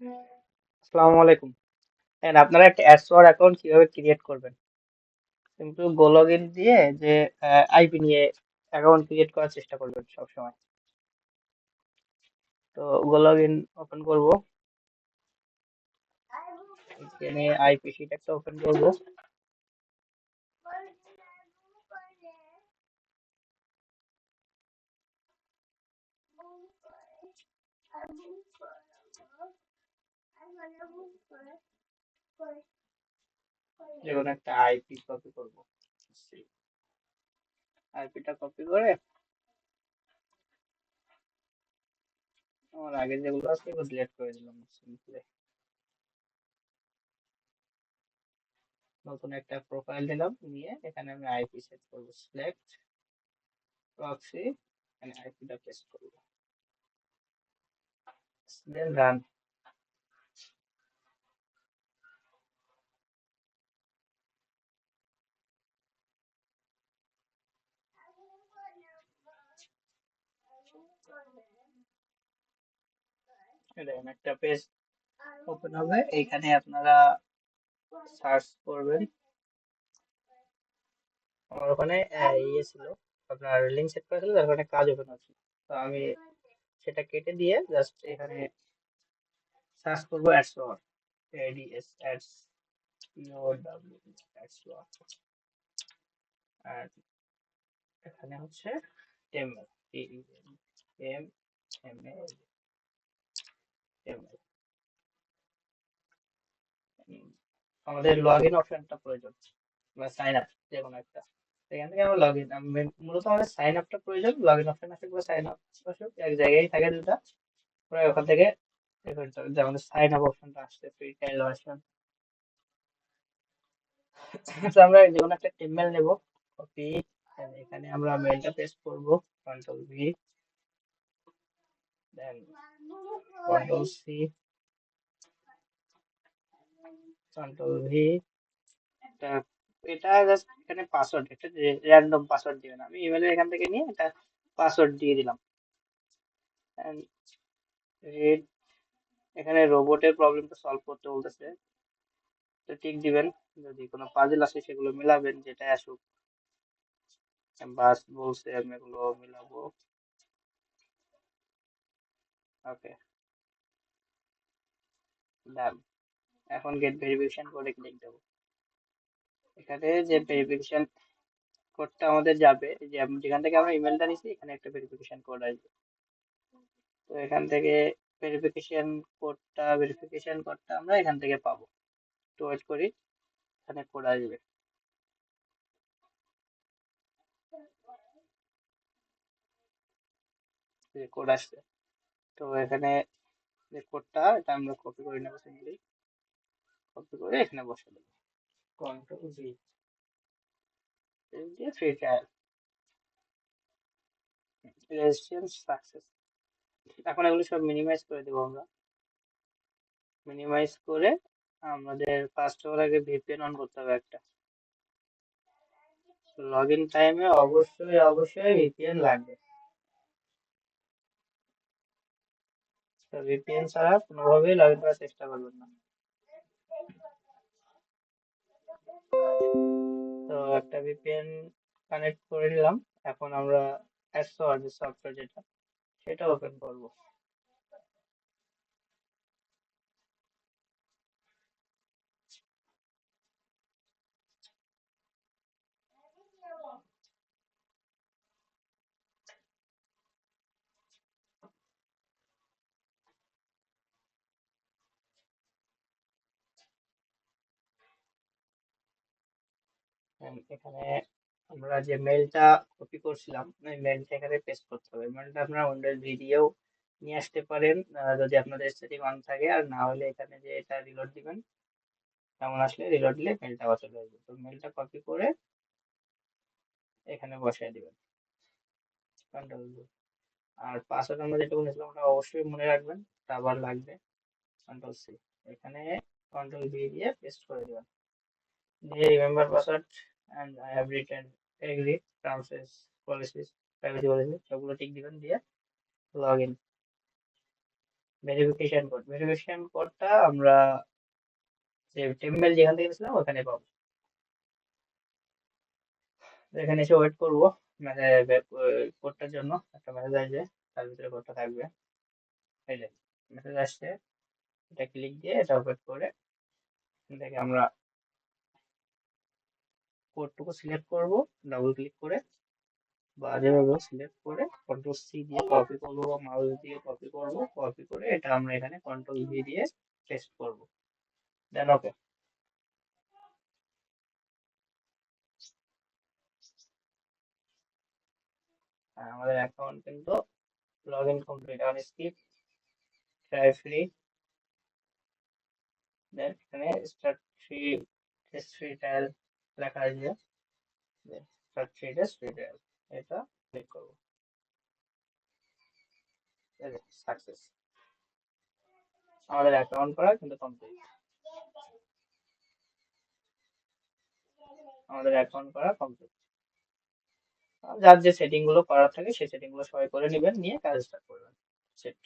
আসসালামু আলাইকুম। And আপনারা একটা অ্যাডসোর অ্যাকাউন্ট কিভাবে ক্রিয়েট করবেন? সিম্পল গো লগ ইন দিয়ে যে আইপি নিয়ে অ্যাকাউন্ট ক্রিয়েট করার চেষ্টা করবেন সবসময়। তো গো লগ ইন ওপেন করবো, এখানে আইপি শিট একটা ওপেন করবো। যেকোনো একটা আইপি কপি করবো, আইপিটা কপি করে আমার আগে যেগুলো আছে এগুলো ডিলিট করে দিলাম সিম্পলি। নতুন একটা প্রোফাইল দিলাম, নিয়ে এখানে আমি আইপি সেট করবো, সিলেক্ট প্রক্সি, এখানে আইপিটা পেস্ট করবো, দেন রান। দেখেন একটা পেজ ওপেন হবে, এইখানে আপনারা সার্চ করবেন। আমার ওখানে ইয়ে ছিল, আপনার লিঙ্ক সেট করা ছিল, যার কারণে কাজ ওপেন হচ্ছিল। তো আমি সেটা কেটে দিয়ে জাস্ট এখানে সার্চ করবো অ্যাডস, এডিএস অ্যাডস, ইওডব্লিউ অ্যাডস, আর এখানে হচ্ছে টেমএল, এম এম এল, টেমএল। আমাদের লগ ইন অপশনটা প্রয়োজন, বা সাইন আপ, যে কোনো একটা। এখান থেকে আমরা লগ ইন, মূলত আমাদের সাইন আপটা প্রয়োজন। লগ ইন অপশন আসুক বা সাইন আপ আসুক, এক জায়গায় থাকে দুটা। পরে ওখান থেকে এ করতে হবে, যে আমাদের সাইন আপ অপশনটা আসছে, ফ্রি ট্রায়াল ভার্সন। তো আমরা যে কোনো একটা ইমেল নেব, কপি, এখানে আমরা মেলটা পেস্ট করব, কন্ট্রোল ভি, দেন কন্ট্রোল সি, কন্ট্রোল ভি। এটা এটা জাস্ট এখানে পাসওয়ার্ড, একটা র্যান্ডম পাসওয়ার্ড দিবেন। আমি ইমেলের এখান থেকে নিয়ে এটা পাসওয়ার্ড দিয়ে দিলাম। And read, এখানে রোবটের প্রবলেমটা সলভ করতে বলতেছে, তো টিক দিবেন। যদি কোনো পাজল আসে সেগুলো মিলাবেন, যেটা আসুক। বাস বলছে, আমি এগুলো মিলাবো। ওকে, ডান। এখন গেট ভেরিফিকেশন কোডে ক্লিক দেবো। এখানে যে ভেরিফিকেশন কোডটা আমাদের যাবে, যে যেখান থেকে আমরা ইমেলটা নিছি, এখানে একটা ভেরিফিকেশন কোড আসবে। তো এখান থেকে ভেরিফিকেশন কোডটা আমরা এখান থেকে পাবো। তো ওয়েট করি, এখানে কোড আসবে, যে কোড আসছে। তো এখানে যে কোডটা, এটা আমরা কপি করে নেবো, সিম্পলি কপি করে এখানে বসে দেবো, কন্ট্রোল ভি দিয়ে ফ্রি ট্রায়াল, রেজিস্ট্রেশন সাকসেস। এখন এগুলো সব মিনিমাইজ করে দেবো আমরা। মিনিমাইজ করে আমাদের ফার্স্ট হওয়ার আগে ভিপিএন অন করতে হবে একটা। লগ ইন টাইমে অবশ্যই অবশ্যই ভিপিএন লাগবে। তো ভিপিএন ছাড়া কোনোভাবেই লগ ইন করার চেষ্টা করবেন না। তো একটা ভিপিএন কানেক্ট করে নিলাম। এখন আমরা অ্যাডসোর যে সফটওয়্যার যেটা, সেটা ওপেন করব। এখানে আমরা যে মেলটা কপি করছিলাম, ওই মেলটা এখানে পেস্ট করতে হবে। মেলটা আপনারা উইন্ডোজ ভিডিও নিয়ে আসতে পারেন, যদি আপনাদের সেটিং অন থাকে। আর না হলে এখানে যে এটা রিলোড দিবেন, তেমন আসলে রিলোড দিলে মেলটা আবার চলে আসবে। তো মেলটা কপি করে এখানে বসায় দিবেন, কন্ট্রোল। আর পাসওয়ার্ড আমরা যেটা বলেছিলাম ওটা অবশ্যই মনে রাখবেন, এটা আবার লাগবে। কন্ট্রোল সি, এখানে কন্ট্রোল ভি দিয়ে পেস্ট করে দিবেন, দিয়ে remember password and I have written agri terms policies, privacy policy, সবগুলো টিক দিবেন, দিয়ে লগ ইন। ভেরিফিকেশন কোডটা আমরা যে টেবিল যেখান থেকে গেছিলাম ওখানে পাবো। তো এখানে এসে ওয়েট করবো কোডটার জন্য। একটা মেসেজ আসবে, তার ভিতরে কোডটা থাকবে। এই যে মেসেজ আসছে, এটা ক্লিক দিয়ে এটা ওপেন করে দেখে আমরা কোডটুকু সিলেক্ট করব, ডাবল ক্লিক করে বা যেভাবে সিলেক্ট করে কন্ট্রোল সি দিয়ে কপি করবো বা মাউস দিয়ে কপি করব। কপি করে এটা আমরা এখানে কন্ট্রোল ভি দিয়ে পেস্ট করব, দেন ওকে। আমাদের অ্যাকাউন্ট কিন্তু লগ ইন কমপ্লিট। এখন স্কিপ ট্রাই ফ্রি, দেন এখানে start free test free trial লেখা আসবে, start free test free trial, এটা ক্লিক করব। সাকসেস, আমাদের অ্যাকাউন্ট করা কিন্তু কমপ্লিট। আমাদের অ্যাকাউন্ট করা কমপ্লিট। যার যে সেটিং গুলো করার থাকে সেই সেটিং গুলো সবাই করে নেবেন, নিয়ে কাজ স্টার্ট করবেন। সেট।